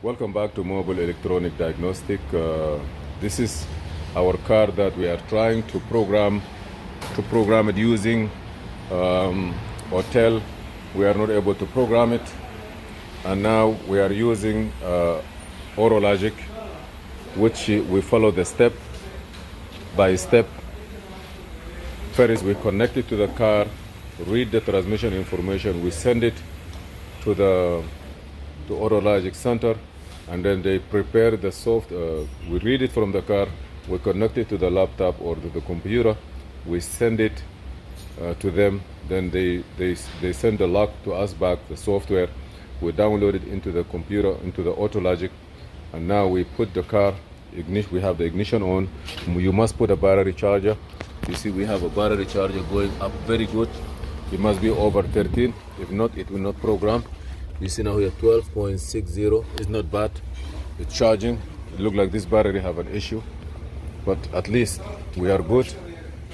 Welcome back to Mobile Electronic Diagnostic. This is our car that we are trying to program it using Hotel. We are not able to program it, and now we are using AutoLogic, which we follow the step by step. First, we connect it to the car, read the transmission information, we send it to AutoLogic center, and then they prepare the we read it from the car, we connect it to the laptop or to the computer, we send it to them, then they send the log to us back, the software, we download it into the computer, into the AutoLogic, and now we put the car, we have the ignition on. You must put a battery charger. You see we have a battery charger going up very good. It must be over 13, if not it will not program. You see now here 12.60 is not bad. It's charging. It looks like this battery have an issue, but at least we are good.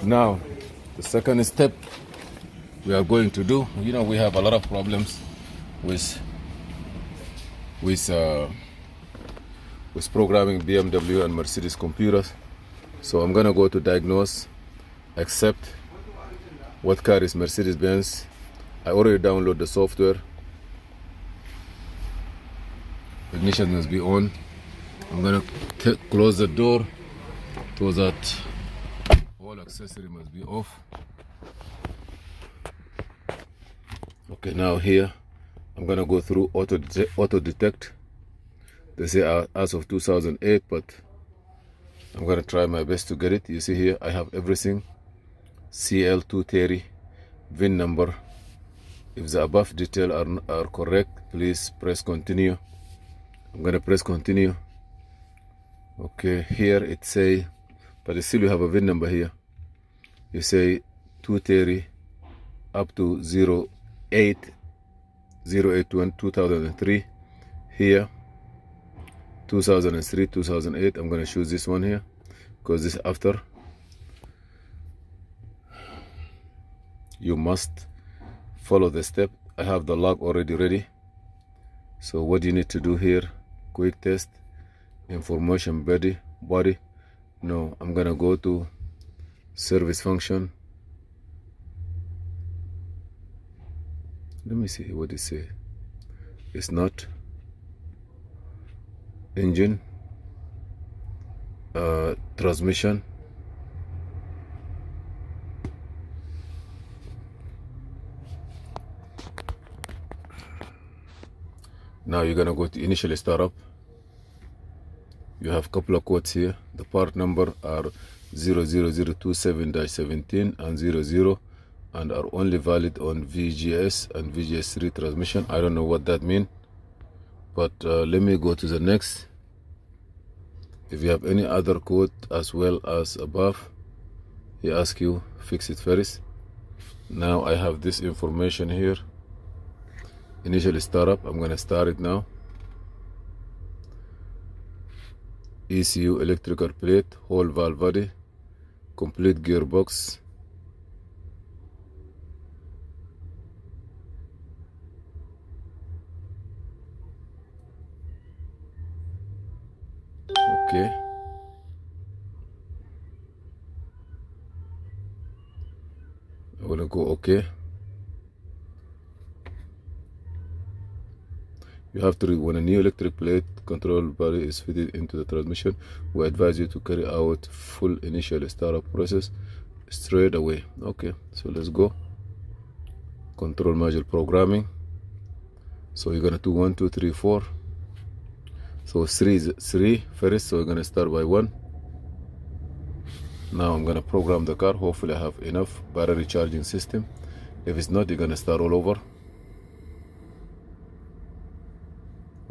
Now the second step we are going to do, we have a lot of problems with programming BMW and Mercedes computers. So I'm gonna go to diagnose, accept. What car is Mercedes-Benz? I already download the software. Ignition must be on. I'm gonna close the door so that all accessory must be off. Okay, now here I'm gonna go through auto detect. They say as of 2008, but I'm gonna try my best to get it. You see here I have everything. CL230 VIN number. If the above details are correct, please press continue. I'm gonna press continue. Okay, here it say, but still you have a VIN number here. You say 230 up to 2003. Here 2003, 2008. I'm gonna choose this one here because this after. You must follow the step. I have the log already ready. So what you need to do here, quick test, information body. No, I'm gonna go to service function. Let me see what it say. It's not engine, transmission. Now you're gonna go to initial startup. You have a couple of codes here. The part number are 00027-17 and 00, and are only valid on VGS and VGS3 transmission. I don't know what that means, but let me go to the next. If you have any other code as well as above, he asks you fix it first. Now I have this information here. Initial startup. I'm gonna start it now. ECU electrical plate, whole valve body, complete gearbox. Okay. I wanna go okay. You have to read when a new electric plate control body is fitted into the transmission. We advise you to carry out full initial startup process straight away. Okay, so let's go. Control module programming. So you're gonna do 1, 2, 3, 4. So 3 is 3 first, so we're gonna start by 1. Now I'm gonna program the car. Hopefully I have enough battery charging system. If it's not, you're gonna start all over.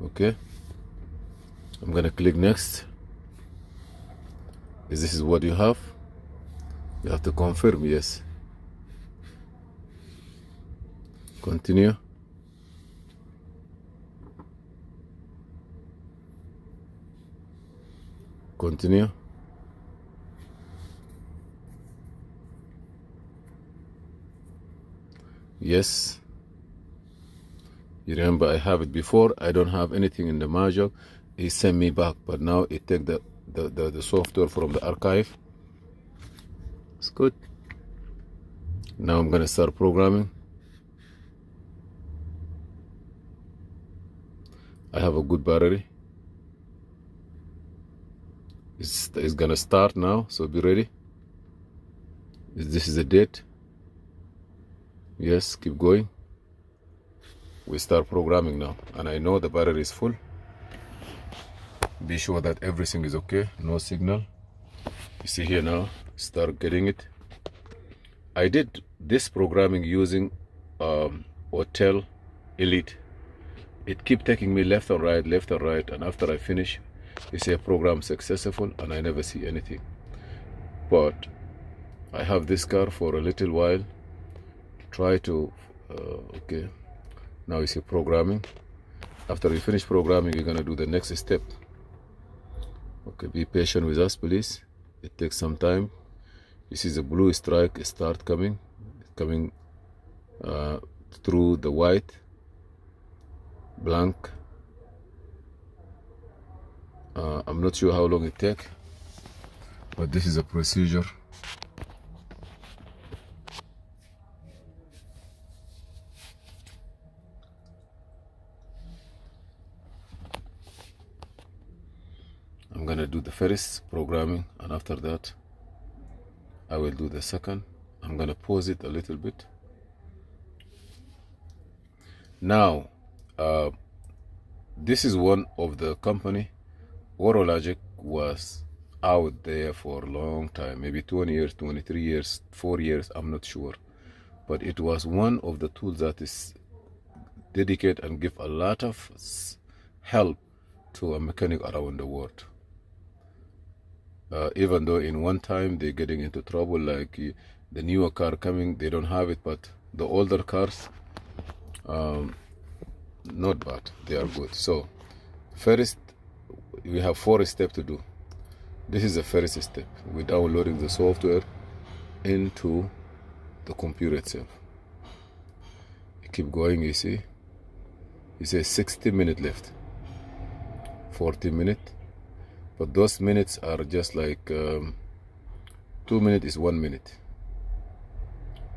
Okay, I'm gonna click next. Is this what you have? You have to confirm yes. Continue. Continue. Yes. You remember I have it before, I don't have anything in the module. He sent me back, but now it take the software from the archive. It's good. Now I'm gonna start programming. I have a good battery. It's gonna start now, so be ready. This is the date. Yes, keep going. We start programming now, and I know the battery is full. Be sure that everything is okay, no signal. You see here now, start getting it. I did this programming using Hotel Elite. It keep taking me left and right, and after I finish, it say program successful, and I never see anything. But I have this car for a little while. Try to, okay. Now you see programming. After you finish programming, you're gonna do the next step. Okay, be patient with us, please. It takes some time. You see the blue strike start coming through the white, blank. I'm not sure how long it takes, but this is a procedure. I'm gonna do the first programming, and after that I will do the second. I'm gonna pause it a little bit. Now this is one of the company. AutoLogic was out there for a long time, maybe 20 years, 23 years, 4 years, I'm not sure, but it was one of the tools that is dedicated and give a lot of help to a mechanic around the world. Even though in one time they're getting into trouble, like the newer car coming, they don't have it, but the older cars, not bad, they are good. So first, we have 4 steps to do. This is the first step. We're downloading the software into the computer itself. You keep going, you see. You say 60 minutes left, 40 minutes. But those minutes are just like 2 minutes is 1 minute.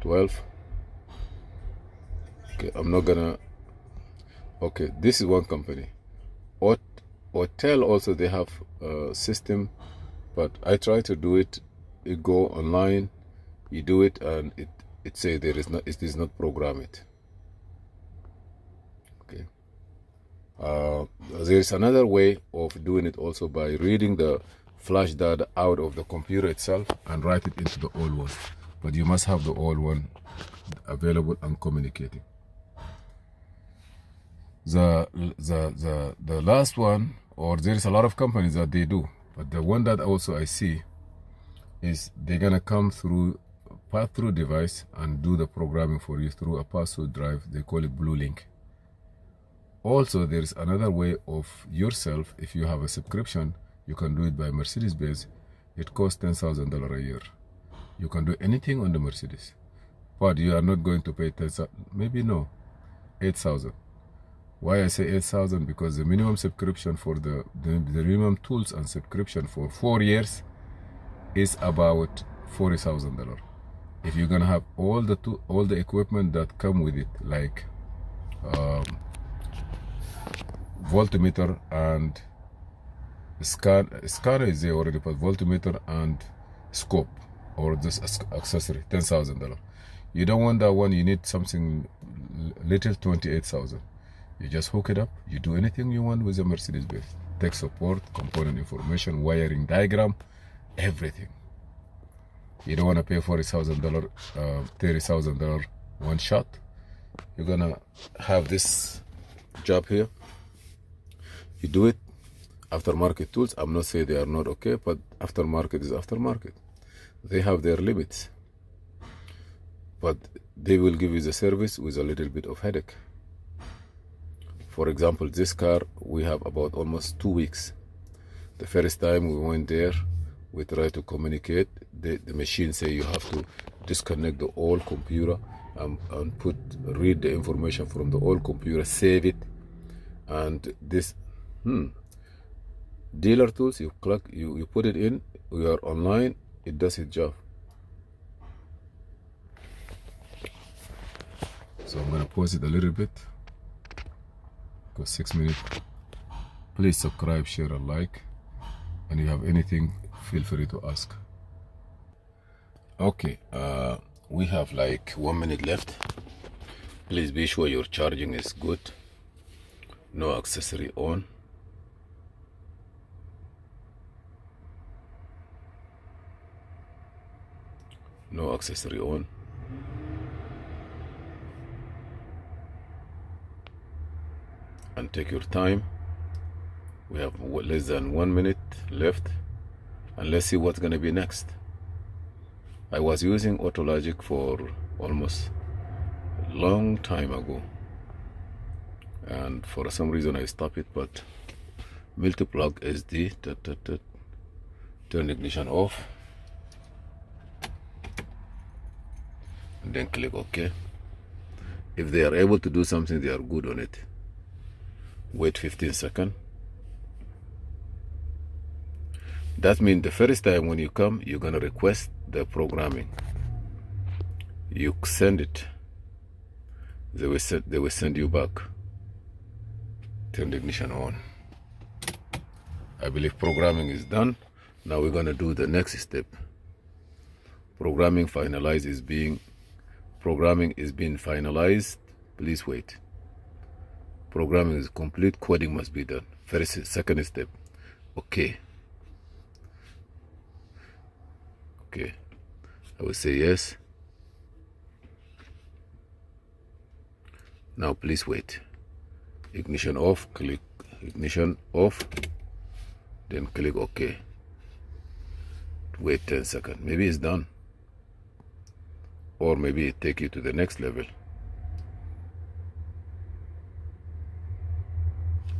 12. Okay, I'm not gonna. Okay, this is one company. Hotel also, they have a system, but I try to do it. You go online, you do it, and it say it is not programmed. Okay. There is another way of doing it also, by reading the flash data out of the computer itself and write it into the old one. But you must have the old one available and communicating. The last one, or there is a lot of companies that they do, but the one that also I see is they're gonna come through pass-through device and do the programming for you through a pass-through drive. They call it Blue Link. Also, there is another way of yourself. If you have a subscription, you can do it by Mercedes-Benz. It costs $10,000 a year. You can do anything on the Mercedes, but you are not going to pay 10,000. Maybe no, 8,000. Why I say 8,000? Because the minimum subscription for the minimum tools and subscription for 4 years is about $40,000. If you're gonna have all the equipment that come with it, like voltmeter and scanner is there already, but voltmeter and scope or this accessory, $10,000. You don't want that one. You need something little, 28,000. You just hook it up. You do anything you want with a Mercedes-Benz. Tech support, component information, wiring diagram, everything. You don't want to pay $40,000, $30,000 one shot. You're gonna have this job here. You do it. Aftermarket tools, I'm not saying they are not okay, but aftermarket is aftermarket. They have their limits, but they will give you the service with a little bit of headache. For example, this car, we have about almost 2 weeks. The first time we went there, we tried to communicate. The machine say you have to disconnect the old computer and read the information from the old computer, save it, and this dealer tools, you put it in, we are online, it does its job. So I'm gonna pause it a little bit, go 6 minutes. Please subscribe, share, and like, and if you have anything, feel free to ask. Okay, we have like 1 minute left. Please be sure your charging is good, no accessory on. No accessory on. And take your time. We have less than 1 minute left, and let's see what's gonna be next. I was using AutoLogic for almost a long time ago, and for some reason I stopped it, but multi-plug SD, turn ignition off, and then click OK. If they are able to do something, they are good on it. Wait 15 seconds. That means the first time when you come, you're gonna request the programming. You send it. They will send you back. Turn the ignition on. I believe programming is done. Now we're gonna do the next step. Programming is being finalized. Please wait. Programming is complete. Coding must be done. Second step. Okay. Okay. I will say yes. Now please wait. Ignition off. Click ignition off. Then click OK. Wait 10 seconds. Maybe it's done. Or maybe it take you to the next level.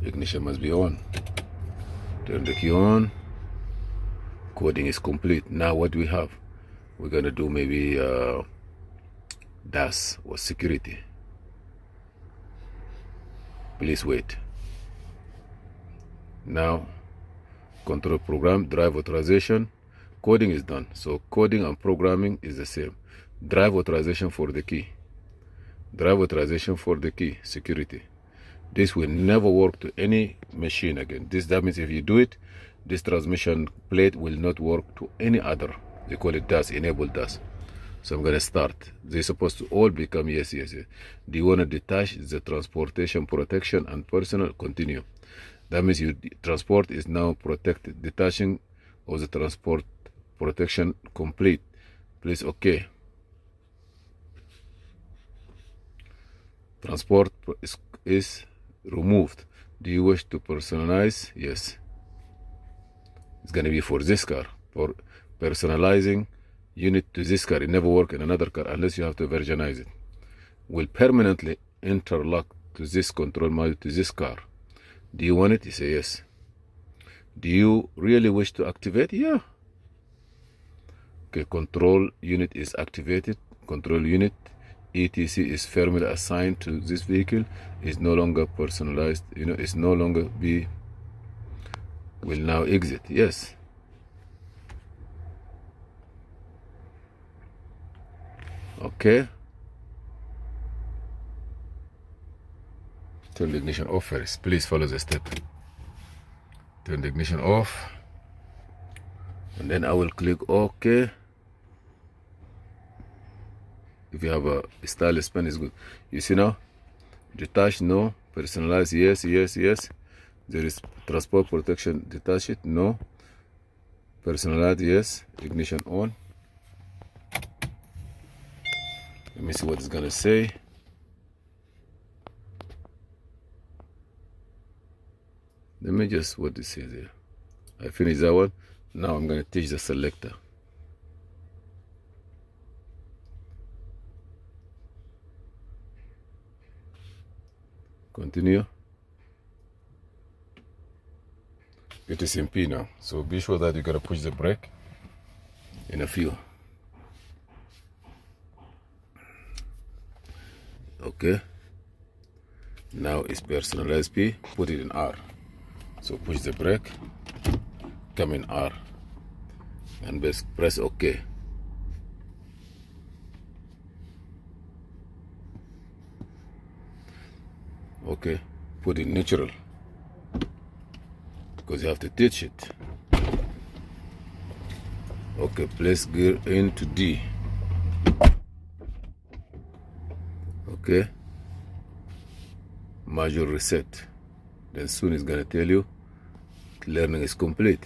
Ignition must be on. Turn the key on. Coding is complete. Now what do we have? We're gonna do maybe DAS or security. Please wait. Now control program, drive authorization. Coding is done. So coding and programming is the same. Drive authorization for the key. Drive authorization for the key. Security. This will never work to any machine again. That means if you do it, this transmission plate will not work to any other. They call it DAS, enable DAS. So I'm gonna start. They're supposed to all become yes. Do you wanna detach the transportation protection and personal? Continue. That means your transport is now protected. Detaching of the transport protection complete. Please OK. Transport is removed. Do you wish to personalize? Yes. It's going to be for this car. For personalizing unit to this car. It never work in another car unless you have to versionize it. Will permanently interlock to this control module to this car. Do you want it? You say yes. Do you really wish to activate? Yeah. Okay, control unit is activated. Control unit ETC is firmly assigned to this vehicle. Is no longer personalized. It's no longer be. Will now exit. Yes. Okay. Turn the ignition off first. Please follow the step. Turn the ignition off. And then I will click OK. If you have a stylus pen, is good. You see now? Detach, no. Personalize, yes. There is transport protection, detach it, no. Personalize, yes. Ignition on. Let me see what it's gonna say. Let me just what it says there. I finished that one. Now I'm gonna teach the selector. Continue. It is in P now, so be sure that you gotta push the brake in a few. Okay, now it's personalized P, put it in R. So push the brake, come in R, and press OK. Okay, put in neutral, because you have to teach it. Okay, place gear into D. Okay, major reset. Then soon it's gonna tell you learning is complete.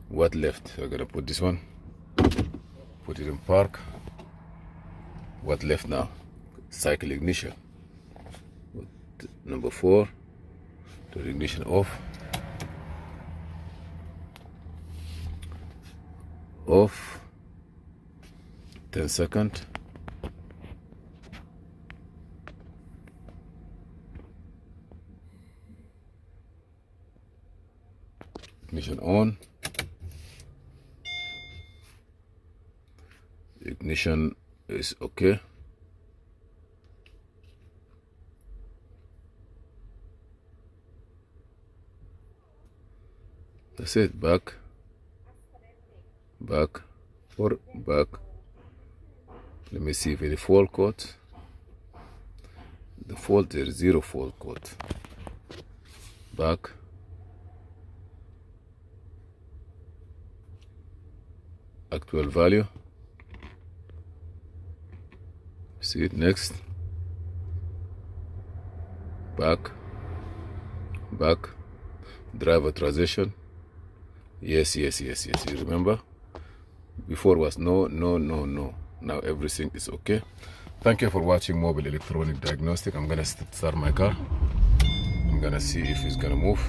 What left? I'm gonna put this one, put it in park. What left now? Cycle ignition. Number 4, turn ignition off. Off. 10 seconds. Ignition on. Ignition is okay. That's it. Back, or back. Let me see if any fault code. The fault, there is 0 fault code. Back. Actual value. See it next. Back. Drive authorization. Yes. You remember? Before was no. Now everything is okay. Thank you for watching Mobile Electronic Diagnostic. I'm gonna start my car. I'm gonna see if it's gonna move.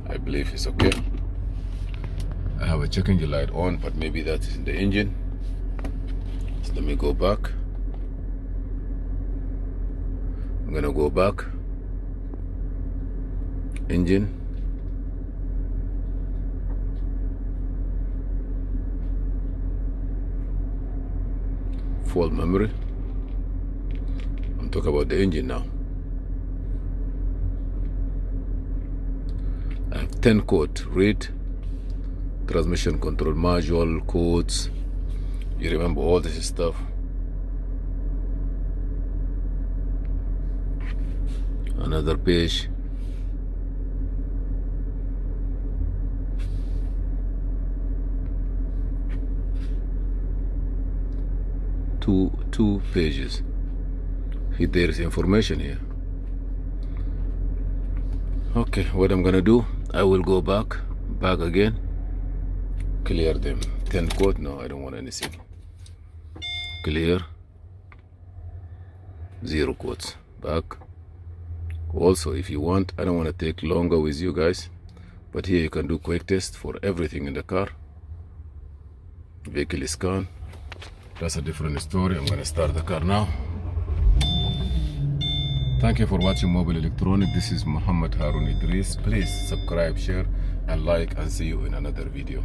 I believe it's okay. I have a check engine light on, but maybe that is in the engine. So let me go back. I'm gonna go back. Engine. Fault memory. I'm talking about the engine now. I have 10 code. Read. Transmission control module codes. You remember all this stuff. Another page. Two pages. There is information here. Okay, what I'm gonna do, I will go back again, clear them. 10 code. No, I don't want anything. Clear. 0 codes. Back. Also, if you want, I don't want to take longer with you guys, but here you can do quick test for everything in the car. Vehicle scan. That's a different story. I'm gonna start the car now. Thank you for watching Mobile Electronic. This is Mohamed Harun Idris. Please subscribe, share, and like, and see you in another video.